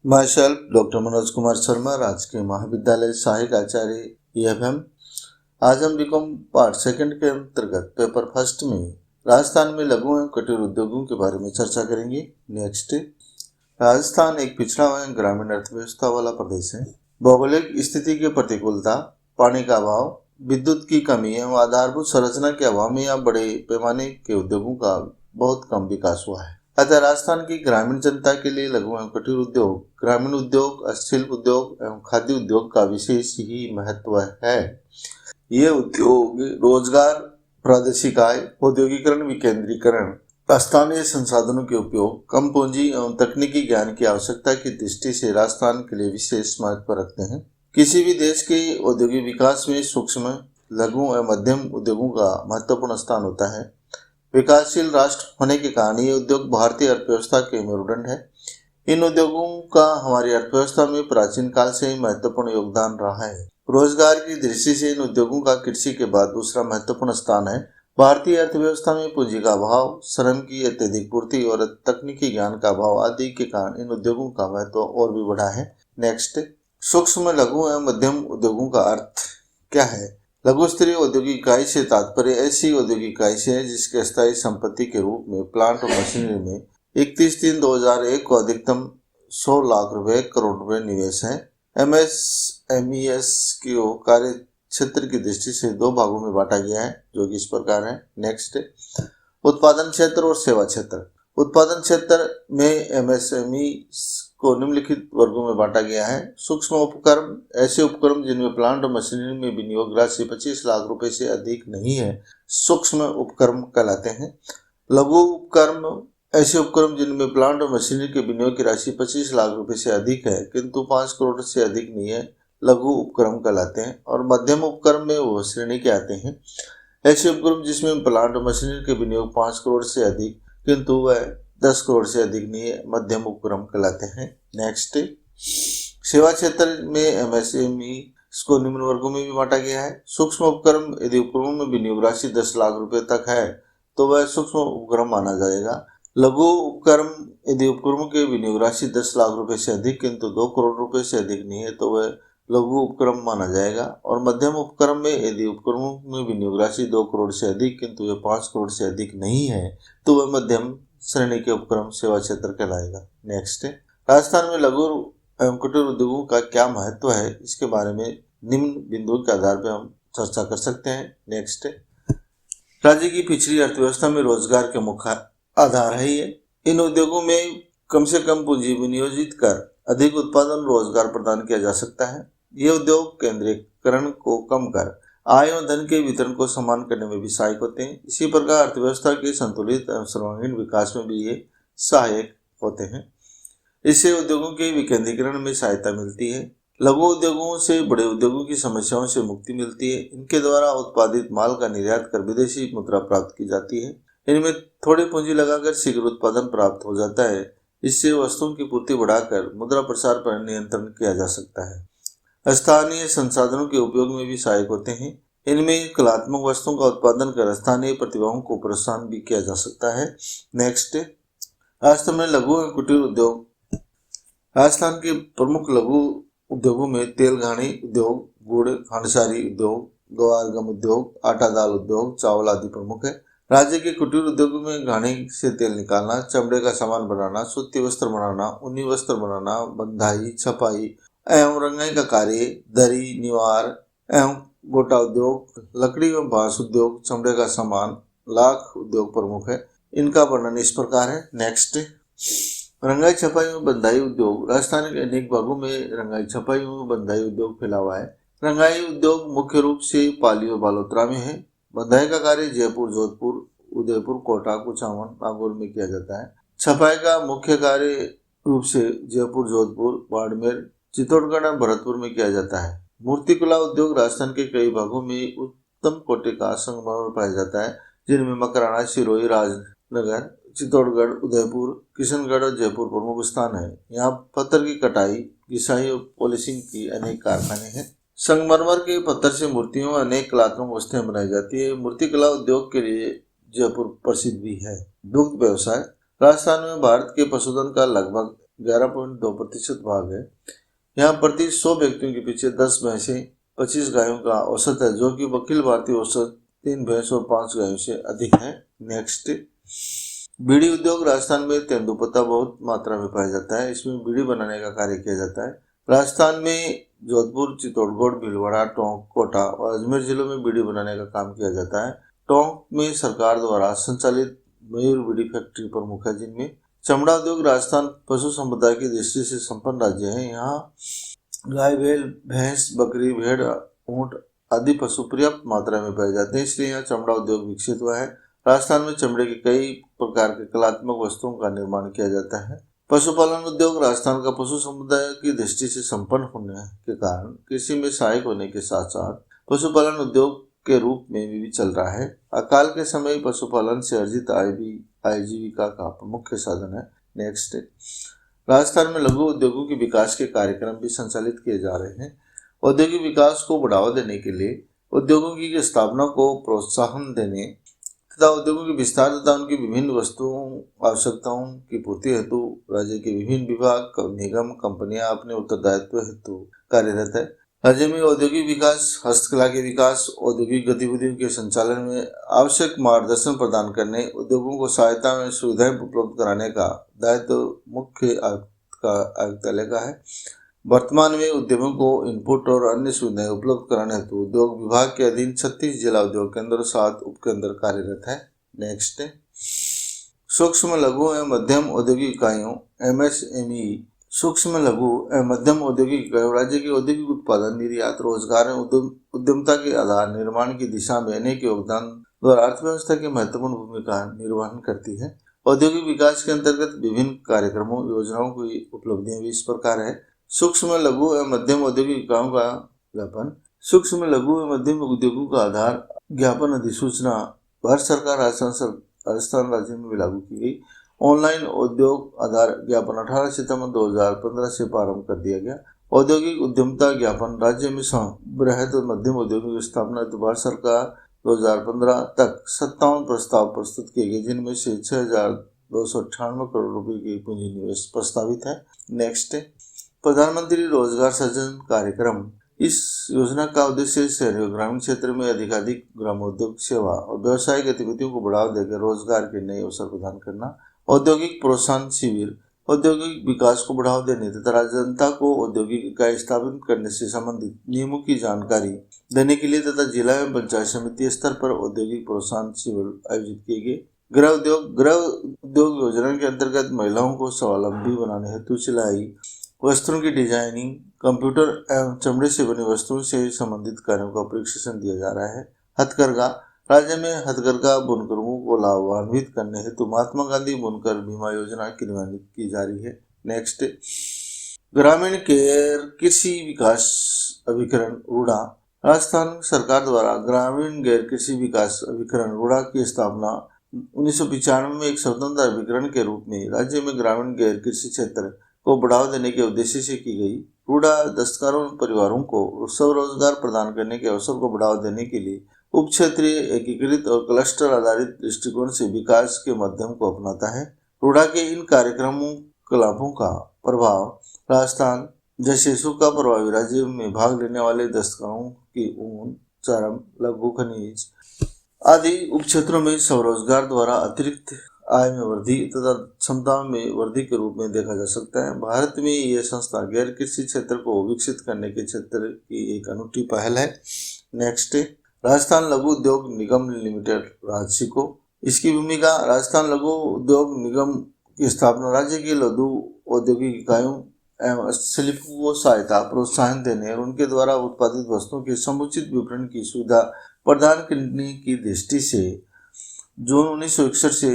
My self doctor Manoj Kumar Sharma, राजकीय महाविद्यालय सहायक आचार्य EFM। आज हम बीकॉम पार्ट सेकंड के अंतर्गत पेपर फर्स्ट में राजस्थान में लघु एवं कुटीर उद्योगों के बारे में चर्चा करेंगे। नेक्स्ट, राजस्थान एक पिछड़ा एवं ग्रामीण अर्थव्यवस्था वाला प्रदेश है। भौगोलिक स्थिति की प्रतिकूलता, पानी का अभाव, विद्युत की कमी एवं आधारभूत संरचना के अभाव में यहाँ बड़े पैमाने के उद्योगों का बहुत कम विकास हुआ है। अतः राजस्थान की ग्रामीण जनता के लिए लघु एवं कुटीर उद्योग, ग्रामीण उद्योग, हस्तशिल्प उद्योग एवं खाद्य उद्योग का विशेष ही महत्व है। ये उद्योग रोजगार, प्रादेशिक आय, औद्योगिकरण, विकेंद्रीकरण, स्थानीय संसाधनों के उपयोग, कम पूंजी एवं तकनीकी ज्ञान की आवश्यकता की दृष्टि से राजस्थान के लिए विशेष महत्व रखते हैं। किसी भी देश के औद्योगिक विकास में सूक्ष्म, लघु एवं मध्यम उद्योगों का महत्वपूर्ण स्थान होता है। विकासशील राष्ट्र होने के कारण ये उद्योग भारतीय अर्थव्यवस्था के मेरुदंड है। इन उद्योगों का हमारी अर्थव्यवस्था में प्राचीन काल से ही महत्वपूर्ण योगदान रहा है। रोजगार की दृष्टि से इन उद्योगों का कृषि के बाद दूसरा महत्वपूर्ण स्थान है। भारतीय अर्थव्यवस्था में पूंजी का अभाव, श्रम की अत्यधिक पूर्ति और तकनीकी ज्ञान का अभाव आदि के कारण इन उद्योगों का महत्व और भी बढ़ा है। नेक्स्ट, सूक्ष्म, लघु एवं मध्यम उद्योगों का अर्थ क्या है? लघु स्तरीय औद्योगिक इकाई से तात्पर्य ऐसी औद्योगिक इकाई से है जिसके अस्थायी संपत्ति के रूप में प्लांट और मशीनरी में 31/3/2001 को अधिकतम 100 लाख रुपए करोड़ रुपए निवेश है। MSMES को कार्य क्षेत्र की दृष्टि से दो भागों में बांटा गया है, जो कि इस प्रकार है। नेक्स्ट, उत्पादन क्षेत्र और सेवा क्षेत्र। उत्पादन क्षेत्र में MSME को निम्नलिखित वर्गों में बांटा गया है। सूक्ष्म उपक्रम, ऐसे उपक्रम जिनमें प्लांट और मशीनरी में विनियोग राशि 25 लाख रुपए से अधिक नहीं है, सूक्ष्म उपक्रम कहलाते हैं। लघु उपक्रम, ऐसे उपक्रम जिनमें प्लांट और मशीनरी के विनियोग की राशि 25 लाख रुपए से अधिक है किंतु 5 करोड़ से अधिक नहीं है, लघु उपक्रम कहलाते हैं। और मध्यम उपक्रम में वो श्रेणी के आते हैं। ऐसे उपक्रम जिसमें प्लांट और मशीनरी के विनियोग 5 करोड़ से अधिक किंतु वह 10 करोड़ से अधिक नहीं है, मध्यम उपक्रम कहलाते हैं। नेक्स्ट, सेवा क्षेत्र में MSME इसको निम्न वर्गों में भी बांटा गया है। सूक्ष्म उपक्रम, यदि उपक्रमों में विनियोग राशि 10 लाख रुपए तक है तो वह सूक्ष्म उपक्रम माना जाएगा। लघु उपक्रम, यदि उपक्रमों के विनियोग राशि 10 लाख रुपए से अधिक किंतु 2 करोड़ रुपए से अधिक नहीं है तो वह लघु उपक्रम माना जाएगा। और मध्यम उपक्रम में, यदि उपक्रमों में विनियोग राशि 2 करोड़ से अधिक किंतु यह 5 करोड़ से अधिक नहीं है तो वह मध्यम श्रेणी के उपक्रम सेवा क्षेत्र कहलाएगा। नेक्स्ट, राजस्थान में लघु एवं कुटीर उद्योगों का क्या महत्व है, इसके बारे में निम्न बिंदुओं के आधार पर हम चर्चा कर सकते हैं। नेक्स्ट, राज्य की पिछड़ी अर्थव्यवस्था में रोजगार के मुख्य आधार है ये। इन उद्योगों में कम से कम पूंजी विनियोजित कर अधिक उत्पादन रोजगार प्रदान किया जा सकता है। ये उद्योग केंद्रीकरण को कम कर आय और धन के वितरण को समान करने में भी सहायक होते हैं। इसी प्रकार अर्थव्यवस्था के संतुलित एवं सर्वांगीण विकास में भी ये सहायक होते हैं। इससे उद्योगों के विकेंद्रीकरण में सहायता मिलती है। लघु उद्योगों से बड़े उद्योगों की समस्याओं से मुक्ति मिलती है। इनके द्वारा उत्पादित माल का निर्यात कर विदेशी मुद्रा प्राप्त की जाती है। इनमें थोड़ी पूंजी लगाकर शीघ्र उत्पादन प्राप्त हो जाता है। इससे वस्तुओं की पूर्ति बढ़ाकर मुद्रा प्रसार पर नियंत्रण किया जा सकता है। स्थानीय संसाधनों के उपयोग में भी सहायक होते हैं। इनमें कलात्मक वस्तुओं का उत्पादन कर स्थानीय प्रतिभाओं को प्रोत्साहन भी किया जा सकता है। नेक्स्ट, राजस्थान में लघु एवं कुटीर उद्योग। राजस्थान के प्रमुख लघु उद्योगों में तेल घानी उद्योग, गुड़ खांडसारी उद्योग, ग्वार गम उद्योग, आटा दाल उद्योग, चावल आदि प्रमुख है। राज्य के कुटीर उद्योगों में घानी से तेल निकालना, चमड़े का सामान बनाना, सूती वस्त्र बनाना, ऊनी वस्त्र बनाना, बंधाई, छपाई एवं रंगाई का कार्य, दरी, निवार एवं गोटा उद्योग, लकड़ी एवं बांस उद्योग, चमड़े का सामान, लाख उद्योग प्रमुख है। इनका वर्णन इस प्रकार है। नेक्स्ट, रंगाई, छपाई एवं बंधाई उद्योग। राजस्थान के अनेक भागों में रंगाई, छपाई एवं बंधाई उद्योग फैला हुआ है। रंगाई उद्योग मुख्य रूप से पाली और बालोतरा में है। बंधाई का कार्य जयपुर, जोधपुर, उदयपुर, कोटा, कुचामन, नागौर में किया जाता है। छपाई का मुख्य कार्य रूप से जयपुर, जोधपुर, बाड़मेर, चित्तौड़गढ़ और भरतपुर में किया जाता है। मूर्तिकला उद्योग राजस्थान के कई भागों में उत्तम कोटि का संगमरमर पाया जाता है, जिनमें मकराना, सिरोही, राजनगर, चित्तौड़गढ़, उदयपुर, किशनगढ़ और जयपुर प्रमुख स्थान है। यहाँ पत्थर की कटाई, घिसाई और पॉलिशिंग की अनेक कारखाने हैं। संगमरमर के पत्थर से मूर्तियों और अनेक कलात्मक वस्तुएं बनाई जाती है। मूर्तिकला उद्योग के लिए जयपुर प्रसिद्ध भी है। दुग्ध व्यवसाय। राजस्थान में भारत के पशुधन का लगभग 11.2% भाग है। यहाँ प्रति 100 व्यक्तियों के पीछे 10 भैंसें 25 गायों का औसत है, जो कि अखिल भारतीय औसत 3 भैंस और 5 गायों से अधिक है। नेक्स्ट, बीड़ी उद्योग। राजस्थान में तेंदुपत्ता बहुत मात्रा में पाया जाता है। इसमें बीड़ी बनाने का कार्य किया जाता है। राजस्थान में जोधपुर, चित्तौड़गढ़, भीलवाड़ा, टोंक, कोटा और अजमेर जिलों में बीड़ी बनाने का काम किया जाता है। टोंक में सरकार द्वारा संचालित मयूर बीड़ी फैक्ट्री प्रमुख है, जिनमें चमड़ा उद्योग। राजस्थान पशु संपदा की दृष्टि से संपन्न राज्य है। यहाँ गाय, बैल, भैंस, बकरी, भेड़, ऊंट आदि पशु पर्याप्त मात्रा में पाए जाते हैं, इसलिए यहाँ चमड़ा उद्योग विकसित हुआ है। राजस्थान में चमड़े के कई प्रकार के कलात्मक वस्तुओं का निर्माण किया जाता है। पशुपालन उद्योग। राजस्थान का पशु समुदाय की दृष्टि से संपन्न होने के कारण कृषि में सहायक होने के साथ साथ पशुपालन उद्योग के रूप में भी चल रहा है। अकाल के समय पशुपालन से अर्जित आय भी आजीविका का मुख्य साधन है। नेक्स्ट, राजस्थान में लघु उद्योगों के विकास के कार्यक्रम भी संचालित किए जा रहे हैं। औद्योगिक विकास को बढ़ावा देने के लिए उद्योगों की स्थापना को प्रोत्साहन देने तथा उद्योगों के विस्तार तथा उनकी विभिन्न वस्तुओं आवश्यकताओं की पूर्ति हेतु राज्य के विभिन्न विभाग, निगम, कंपनियां अपने उत्तरदायित्व हेतु कार्यरत है। राज्य में औद्योगिक विकास, हस्तकला के विकास, औद्योगिक गतिविधियों के संचालन में आवश्यक मार्गदर्शन प्रदान करने, उद्योगों को सहायता में सुविधाएं उपलब्ध कराने का दायित्व मुख्य आयुक्तालय का है। वर्तमान में उद्यमों को इनपुट और अन्य सुविधाएं उपलब्ध कराने हेतु उद्योग विभाग के अधीन 36 जिला उद्योग केंद्र और 7 उपकेंद्र कार्यरत है। नेक्स्ट, सूक्ष्म लघु एवं मध्यम औद्योगिक इकाइयों MSME। सूक्ष्म लघु एवं मध्यम औद्योगिक इकाइयों राज्य के औद्योगिक उत्पादन, निर्यात, रोजगार एवं उद्यमता के आधार निर्माण की दिशा में अनेक योगदान द्वारा अर्थव्यवस्था की महत्वपूर्ण भूमिका निर्वहन करती है। औद्योगिक विकास के अंतर्गत विभिन्न कार्यक्रमों, योजनाओं की उपलब्धियां भी इस प्रकार है। सूक्ष्म लघु एवं मध्यम औद्योगिक इकाइयों का ज्ञापन। सूक्ष्म लघु एवं मध्यम उद्योगों का आधार ज्ञापन अधिसूचना भारत सरकार राजस्थान राज्य में भी लागू की गई। ऑनलाइन उद्योग आधार ज्ञापन 18 सितंबर 2015 से प्रारंभ कर दिया गया। औद्योगिक उद्यमता ज्ञापन राज्य में बृहद और मध्यम उद्योगों की स्थापना हेतु भारत सरकार 2015 तक 57 प्रस्ताव प्रस्तुत किए गए, जिनमें से 6,298 करोड़ रुपए की पूंजी निवेश प्रस्तावित है। नेक्स्ट, प्रधानमंत्री रोजगार सृजन कार्यक्रम। इस योजना का उद्देश्य शहरी और ग्रामीण क्षेत्र में अधिकाधिक ग्रामोद्योग, सेवा और व्यवसाय गतिविधियों को बढ़ावा देकर रोजगार के नए अवसर प्रदान करना। औद्योगिक प्रोत्साहन शिविर। औद्योगिक विकास को बढ़ावा देने तथा जनता को औद्योगिक इकाई स्थापित करने से संबंधित नियमों की जानकारी देने के लिए तथा जिला एवं पंचायत समिति स्तर पर औद्योगिक प्रोत्साहन शिविर आयोजित किए गए। गृह उद्योग योजना के अंतर्गत महिलाओं को स्वावलंबी बनाने हेतु सिलाई, वस्त्रों की डिजाइनिंग, कंप्यूटर एवं चमड़े से बनी वस्तुओं से संबंधित कार्यों का प्रशिक्षण दिया जा रहा है। हथकरघा। राज्य में हथकरघा बुनकरों को लाभान्वित करने हेतु महात्मा गांधी बुनकर बीमा योजना क्रियान्वित की जा रही है। नेक्स्ट, ग्रामीण गैर कृषि विकास अभिकरण रूड़ा। राजस्थान सरकार द्वारा ग्रामीण गैर कृषि विकास अभिकरण रूड़ा की स्थापना 1995 में एक स्वतंत्र अभिकरण के रूप में राज्य में ग्रामीण गैर कृषि क्षेत्र को बढ़ावा देने के उद्देश्य से की गई। रूड़ा दस्तकारों परिवारों को स्वरोजगार प्रदान करने के अवसर को बढ़ावा देने के लिए उप क्षेत्रीय, एकीकृत और क्लस्टर आधारित दृष्टिकोण से विकास के माध्यम को अपनाता है। रूड़ा के इन कार्यक्रमों के लाभों का प्रभाव राजस्थान जैसे सूखा प्रभावी राज्य में भाग लेने वाले दस्तकारों की ऊन, चर्म, लघु खनिज आदि उप क्षेत्रों में स्वरोजगार द्वारा अतिरिक्त आय में वृद्धि तथा क्षमता में वृद्धि के रूप में देखा जा सकता है। भारत में यह संस्था गैर कृषि क्षेत्र को विकसित करने के क्षेत्र की एक अनूठी पहल है। नेक्स्ट, राजस्थान लघु उद्योग निगम लिमिटेड राजसिको। इसकी भूमिका। राजस्थान लघु उद्योग निगम की स्थापना राज्य की लघु औद्योगिक इकाइयों एवं शिल्पों को सहायता, प्रोत्साहन देने और उनके द्वारा उत्पादित वस्तुओं के समुचित विपणन की सुविधा प्रदान करने की दृष्टि से जून 1961 से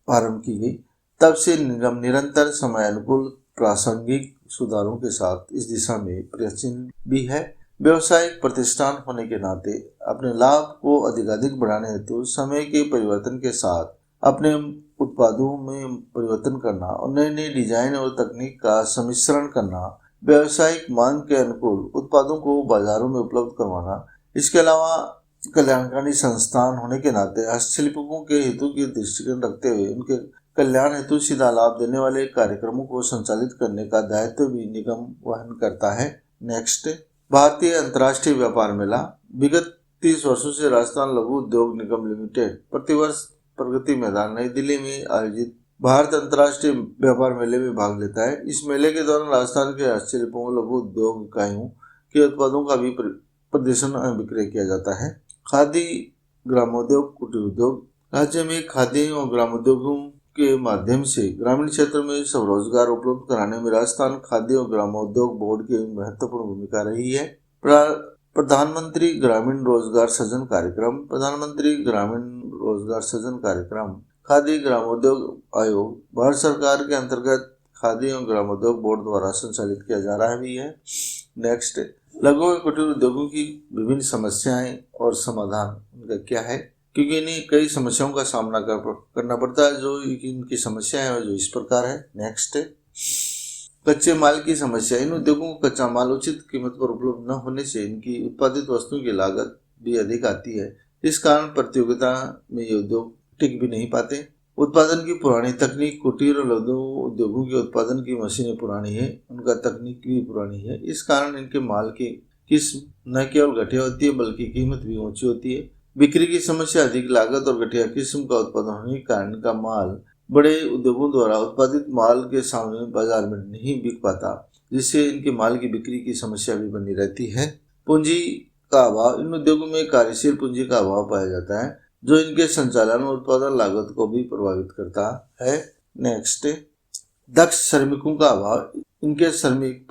प्रारंभ की गई। तब से निगम निरंतर समयानुकूल प्रासंगिक सुधारों के साथ इस दिशा में प्रयत्नशील भी है। व्यवसायिक प्रतिष्ठान होने के नाते अपने लाभ को अधिकाधिक बढ़ाने हेतु समय के परिवर्तन के साथ अपने उत्पादों में परिवर्तन करना और नई नई डिजाइन और तकनीक का सम्मिश्रण करना, व्यवसायिक मांग के अनुकूल उत्पादों को बाजारों में उपलब्ध करवाना। इसके अलावा कल्याणकारी संस्थान होने के नाते हस्तशिल्पियों के हितों की दृष्टिकोण रखते हुए उनके कल्याण हेतु सीधा लाभ देने वाले कार्यक्रमों को संचालित करने का दायित्व भी निगम वहन करता है। नेक्स्ट, भारतीय अंतर्राष्ट्रीय व्यापार मेला। विगत 30 वर्षों से राजस्थान लघु उद्योग निगम लिमिटेड प्रतिवर्ष प्रगति मैदान नई दिल्ली में आयोजित भारत अंतर्राष्ट्रीय व्यापार मेले में भाग लेता है। इस मेले के दौरान राजस्थान के हस्तशिल्पों लघु उद्योग इकाइयों के उत्पादों का भी प्रदर्शन एवं विक्रय किया जाता है। खादी ग्रामोद्योग कुटीर उद्योग। राज्य में खादी और ग्रामोद्योगों के माध्यम से ग्रामीण क्षेत्र में स्वरोजगार उपलब्ध कराने में राजस्थान खादी और ग्रामोद्योग बोर्ड की महत्वपूर्ण भूमिका रही है। प्रधानमंत्री ग्रामीण रोजगार सृजन कार्यक्रम। प्रधानमंत्री ग्रामीण रोजगार सृजन कार्यक्रम खादी ग्रामोद्योग आयोग भारत सरकार के अंतर्गत खादी और ग्रामोद्योग बोर्ड द्वारा संचालित किया जा रहा भी है। नेक्स्ट, लघु और कुटीर उद्योगों की विभिन्न समस्याएं और समाधान उनका क्या है, क्योंकि इन्हें कई समस्याओं का सामना करना पड़ता है। जो इनकी समस्याएं हैं जो इस प्रकार है। नेक्स्ट, कच्चे माल की समस्या। इन उद्योगों को कच्चा माल उचित कीमत पर उपलब्ध न होने से इनकी उत्पादित वस्तुओं की लागत भी अधिक आती है। इस कारण प्रतियोगिता में ये उद्योग टिक भी नहीं पाते। उत्पादन की पुरानी तकनीक। कुटीर और लघु उद्योगों के उत्पादन की मशीनें पुरानी है, उनका तकनीक भी पुरानी है। इस कारण इनके माल की किस्म न केवल घटिया होती है बल्कि कीमत भी ऊंची होती है। बिक्री की समस्या। अधिक लागत और घटिया किस्म का उत्पादन होने के कारण इनका माल बड़े उद्योगों द्वारा उत्पादित माल के सामने बाजार में नहीं बिक पाता, जिससे इनके माल की बिक्री की समस्या भी बनी रहती है। पूंजी का अभाव। इन उद्योगों में कार्यशील पूंजी का अभाव पाया जाता है, जो इनके संचालन और उत्पादन लागत को भी प्रभावित करता है। नेक्स्ट, दक्ष श्रमिकों का अभाव। इनके श्रमिक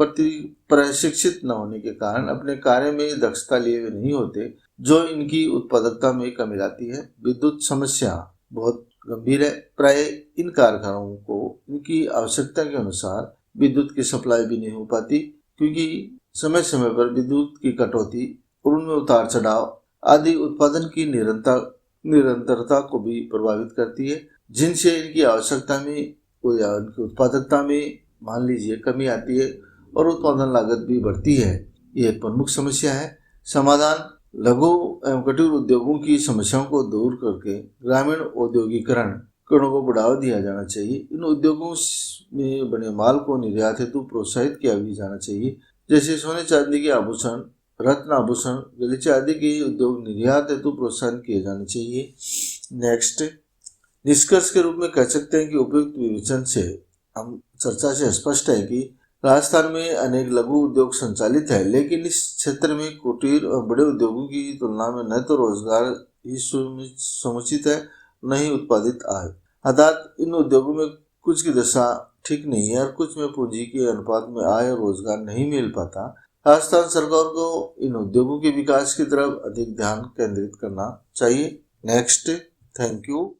प्रशिक्षित न होने के कारण अपने कार्य में दक्षता लिए हुए नहीं होते, जो इनकी उत्पादकता में कमी लाती है। विद्युत समस्या बहुत गंभीर है। प्राय इन कारखानों को इनकी आवश्यकता के अनुसार विद्युत की सप्लाई भी नहीं हो पाती, क्योंकि समय समय पर विद्युत की कटौती और उनमें उतार चढ़ाव आदि उत्पादन की निरंतरता को भी प्रभावित करती है, जिनसे इनकी आवश्यकता में या उनकी उत्पादकता में मान लीजिए कमी आती है और उत्पादन लागत भी बढ़ती है। ये एक प्रमुख समस्या है। समाधान। लघु एवं कुटीर उद्योगों की समस्याओं को दूर करके ग्रामीण औद्योगिकरण को बढ़ावा दिया जाना चाहिए। इन उद्योगों में बने माल को निर्यात हेतु प्रोत्साहित किया भी जाना चाहिए, जैसे सोने चांदी के आभूषण, रत्न आभूषण, गलीचे आदि के उद्योग निर्यात हेतु प्रोत्साहन किए जाने चाहिए। नेक्स्ट, निष्कर्ष के रूप में कह सकते हैं कि उपयुक्त विवेचन से हम चर्चा से स्पष्ट है कि राजस्थान में अनेक लघु उद्योग संचालित है, लेकिन इस क्षेत्र में कुटीर और बड़े उद्योगों की तुलना में न तो रोजगार ही समुचित है, न ही उत्पादित आय। अर्थात इन उद्योगों में कुछ की दशा ठीक नहीं है और कुछ में पूंजी के अनुपात में आय और रोजगार नहीं मिल पाता। राजस्थान सरकार को इन उद्योगों के विकास की तरफ अधिक ध्यान केंद्रित करना चाहिए। Next, thank you.